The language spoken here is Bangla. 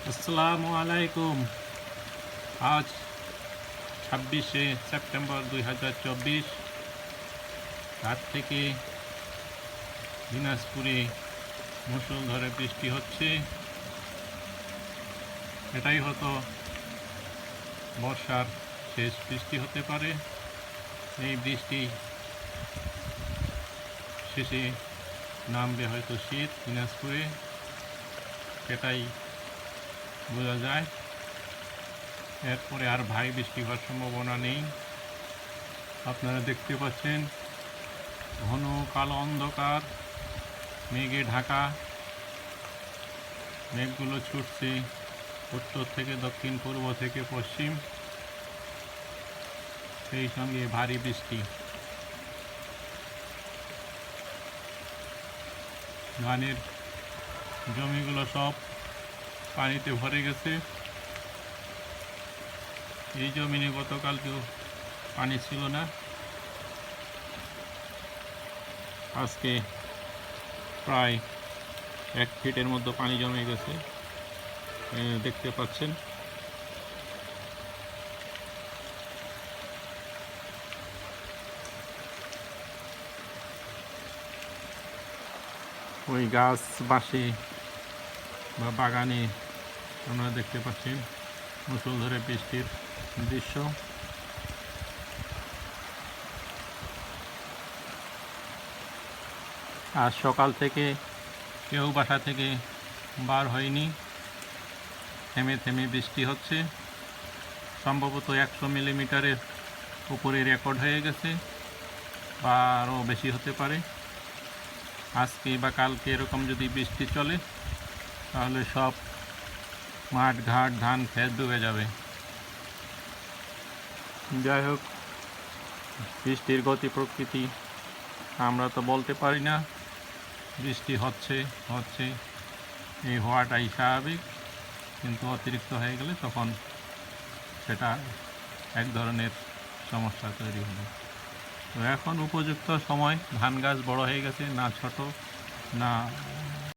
আসসালামু আলাইকুম। আজ 26শে সেপ্টেম্বর 2024 রাত থেকে দিনাজপুরে মুষলধারে বৃষ্টি হচ্ছে। এটাই হয়তো বর্ষার শেষ বৃষ্টি হতে পারে। এই বৃষ্টি শেষে নামবে হয়তো শীত দিনাজপুরে, সেটাই বোঝা যায়। এরপরে আর ভারী বৃষ্টি হওয়ার সম্ভাবনা নেই। আপনারা দেখতে পাচ্ছেন ঘন কালো অন্ধকার, মেঘে ঢাকা। মেঘগুলো ছুটছে উত্তর থেকে দক্ষিণ, পূর্ব থেকে পশ্চিম, সেই সঙ্গে ভারী বৃষ্টি। ধানের জমিগুলো সব পানিতে ভরে গেছে। এই জমিনে গতকালকেও পানি ছিল না, আজকে প্রায় 1 ফিটের মতো পানি জমে গেছে, দেখতে পাচ্ছেন। ওই গাছ বাসে বা বাগানে আপনারা দেখতে পাচ্ছেন মুষলধারে বৃষ্টির দৃশ্য। আজ সকাল থেকে কেউ বাসা থেকে বার হয়নি, থেমে থেমে বৃষ্টি হচ্ছে। সম্ভবত 100 মিলিমিটারের উপরে রেকর্ড হয়ে গেছে, বা আরও বেশি হতে পারে। আজকে বা কালকে এরকম যদি বৃষ্টি চলে তাহলে সব মাঠ ঘাট ধান ক্ষেত ডুবে যাবে। যাই হোক, বৃষ্টির গতি প্রকৃতি আমরা তো বলতে পারি না। বৃষ্টি হচ্ছে, এই হওয়াটাই স্বাভাবিক, কিন্তু অতিরিক্ত হয়ে গেলে তখন সেটা এক ধরনের সমস্যা তৈরি হবে। তো এখন উপযুক্ত সময়, ধান গাছ বড় হয়ে গেছে, না ছোট না